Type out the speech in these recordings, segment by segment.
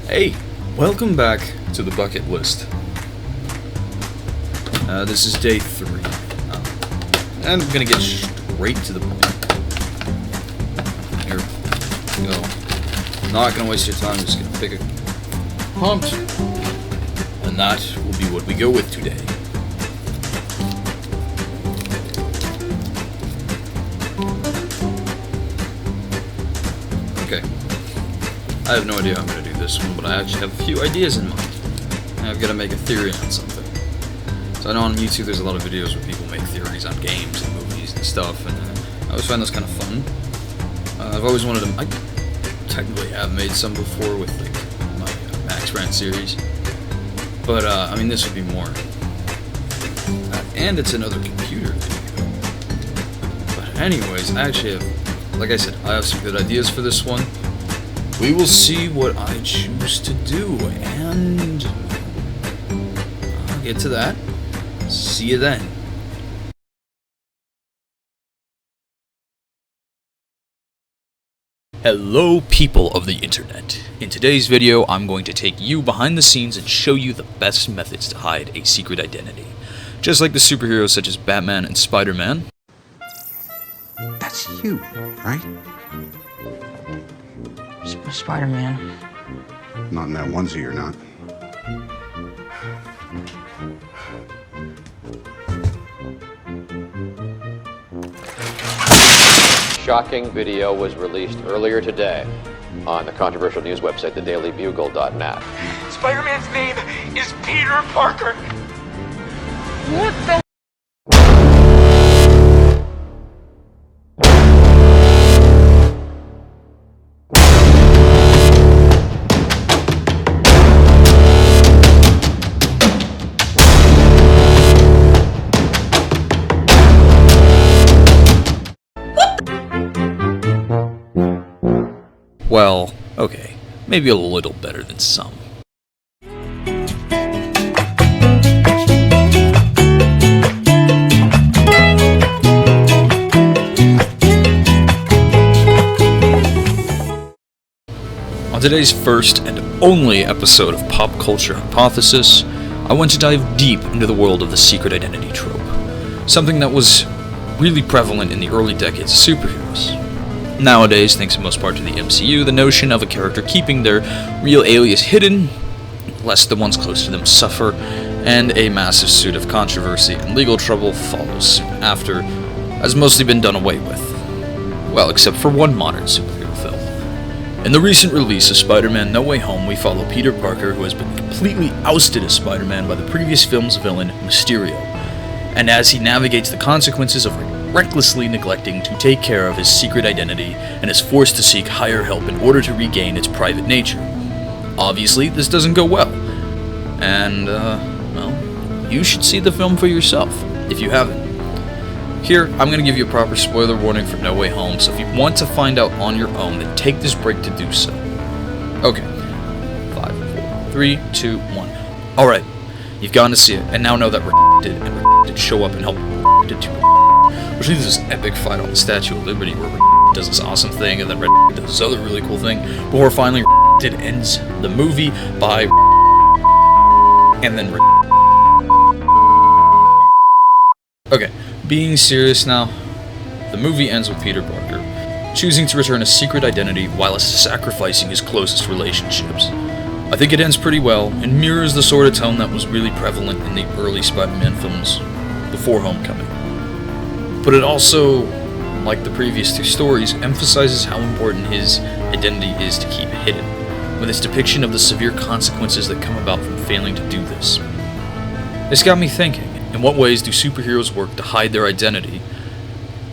Hey, welcome back to the bucket list. This is day 3. And I'm gonna get straight to the point. Here we go. Not gonna waste your time, just gonna pick a prompt. And that will be what we go with today. Okay. I have no idea how I'm going to do this one, but I actually have a few ideas in mind. And I've got to make a theory on something. So I know on YouTube there's a lot of videos where people make theories on games and movies and stuff, and I always find those kind of fun. I've always wanted to... I technically have made some before with like my Max Rant series. But, I mean, this would be more... and it's another computer video. But anyways, I actually have... Like I said, I have some good ideas for this one. We will see what I choose to do, and I'll get to that. See you then. Hello, people of the internet. In today's video, I'm going to take you behind the scenes and show you the best methods to hide a secret identity. Just like the superheroes such as Batman and SpiderMan. That's you, right? SpiderMan. Not in that onesie, you're not. Shocking video was released earlier today on the controversial news website, thedailybugle.net. Spider-Man's name is Peter Parker. What the? Well, okay, maybe a little better than some. On today's first and only episode of Pop Culture Hypothesis, I want to dive deep into the world of the secret identity trope, something that was really prevalent in the early decades of superheroes. Nowadays, thanks in most part to the MCU, the notion of a character keeping their real alias hidden, lest the ones close to them suffer, and a massive suit of controversy and legal trouble follows soon after, has mostly been done away with. Well, except for one modern superhero film. In the recent release of Spider-Man No Way Home, we follow Peter Parker, who has been completely ousted as Spider-Man by the previous film's villain, Mysterio, and as he navigates the consequences of recklessly neglecting to take care of his secret identity and is forced to seek higher help in order to regain its private nature. Obviously, this doesn't go well. And, well, you should see the film for yourself, if you haven't. Here, I'm going to give you a proper spoiler warning for No Way Home, so if you want to find out on your own, then take this break to do so. Okay. 5, 4, 3, 2, 1. Alright, you've gone to see it, and now know that did show up and help did too. Which leads to this epic fight on the Statue of Liberty where does this awesome thing and then does this other really cool thing before finally ends the movie by and then Okay, being serious now, the movie ends with Peter Parker choosing to return a secret identity while sacrificing his closest relationships. I think it ends pretty well and mirrors the sort of tone that was really prevalent in the early Spider-Man films before Homecoming. But it also, like the previous 2 stories, emphasizes how important his identity is to keep hidden, with its depiction of the severe consequences that come about from failing to do this. This got me thinking, in what ways do superheroes work to hide their identity,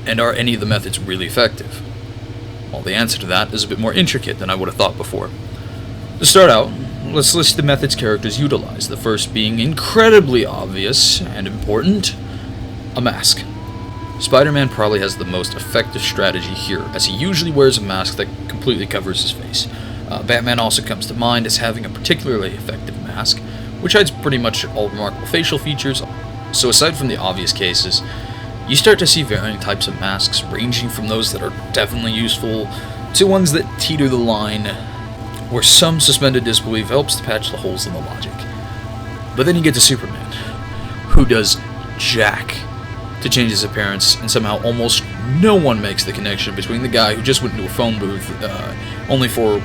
and are any of the methods really effective? Well, the answer to that is a bit more intricate than I would have thought before. To start out, let's list the methods characters utilize, the first being incredibly obvious and important, a mask. Spider-Man probably has the most effective strategy here, as he usually wears a mask that completely covers his face. Batman also comes to mind as having a particularly effective mask, which hides pretty much all remarkable facial features. So aside from the obvious cases, you start to see varying types of masks, ranging from those that are definitely useful to ones that teeter the line where some suspended disbelief helps to patch the holes in the logic. But then you get to Superman, who does jack to change his appearance, and somehow almost no one makes the connection between the guy who just went into a phone booth only for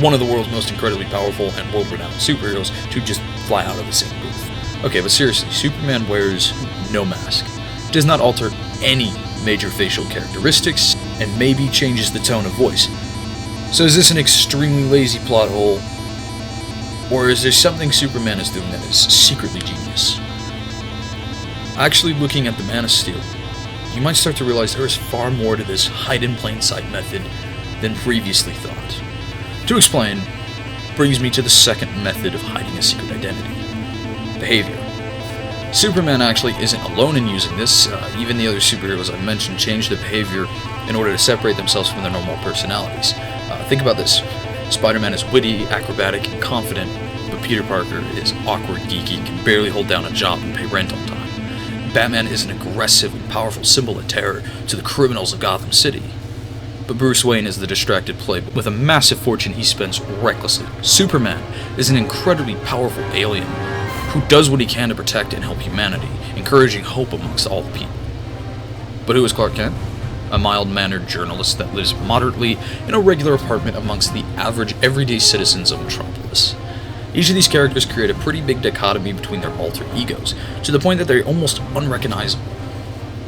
one of the world's most incredibly powerful and world-renowned superheroes to just fly out of the same booth. Okay, but seriously, Superman wears no mask, does not alter any major facial characteristics, and maybe changes the tone of voice. So is this an extremely lazy plot hole, or is there something Superman is doing that is secretly genius? Actually, looking at the Man of Steel, you might start to realize there is far more to this hide-in-plain-sight method than previously thought. To explain, brings me to the second method of hiding a secret identity: behavior. Superman actually isn't alone in using this. Even the other superheroes I've mentioned change their behavior in order to separate themselves from their normal personalities. Think about this. Spider-Man is witty, acrobatic, and confident, but Peter Parker is awkward, geeky, can barely hold down a job and pay rent on time. Batman is an aggressive and powerful symbol of terror to the criminals of Gotham City. But Bruce Wayne is the distracted playboy with a massive fortune he spends recklessly. Superman is an incredibly powerful alien who does what he can to protect and help humanity, encouraging hope amongst all the people. But who is Clark Kent? A mild-mannered journalist that lives moderately in a regular apartment amongst the average everyday citizens of Metropolis. Each of these characters create a pretty big dichotomy between their alter egos, to the point that they're almost unrecognizable.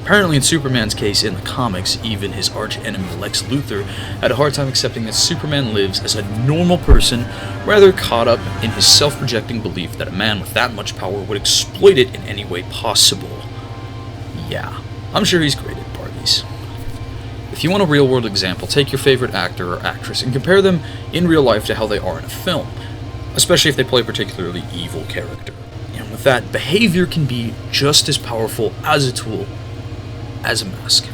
Apparently in Superman's case in the comics, even his arch-enemy Lex Luthor had a hard time accepting that Superman lives as a normal person, rather caught up in his self-projecting belief that a man with that much power would exploit it in any way possible. Yeah, I'm sure he's great at parties. If you want a real-world example, take your favorite actor or actress and compare them in real life to how they are in a film, especially if they play a particularly evil character. And with that, behavior can be just as powerful as a tool as a mask.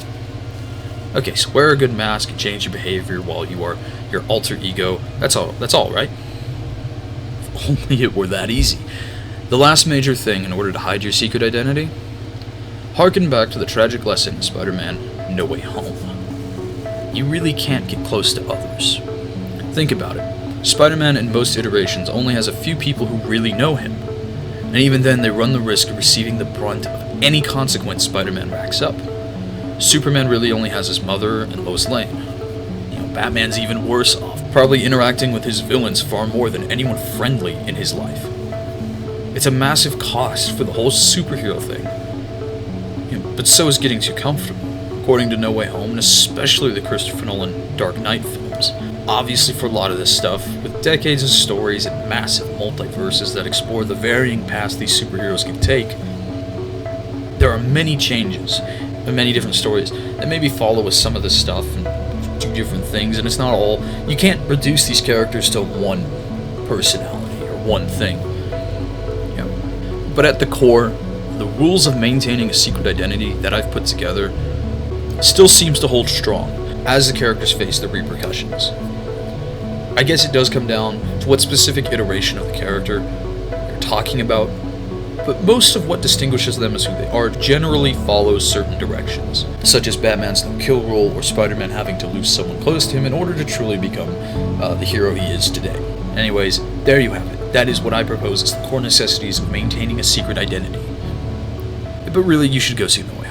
Okay, so wear a good mask and change your behavior while you are your alter ego. That's all, right? If only it were that easy. The last major thing in order to hide your secret identity? Harken back to the tragic lesson in Spider-Man No Way Home. You really can't get close to others. Think about it. Spider-Man in most iterations only has a few people who really know him, and even then they run the risk of receiving the brunt of any consequence Spider-Man racks up. Superman really only has his mother and Lois Lane. Batman's even worse off, probably interacting with his villains far more than anyone friendly in his life. It's a massive cost for the whole superhero thing. But so is getting too comfortable, according to No Way Home, and especially the Christopher Nolan Dark Knight films. Obviously, for a lot of this stuff, with decades of stories and massive multiverses that explore the varying paths these superheroes can take, there are many changes and many different stories that maybe follow with some of this stuff and do different things, and it's not all. You can't reduce these characters to one personality or one thing. But at the core, the rules of maintaining a secret identity that I've put together still seems to hold strong as the characters face the repercussions. I guess it does come down to what specific iteration of the character you're talking about, but most of what distinguishes them as who they are generally follows certain directions, such as Batman's no-kill rule or Spider-Man having to lose someone close to him in order to truly become the hero he is today. Anyways, there you have it. That is what I propose as the core necessities of maintaining a secret identity. But really, you should go see No Way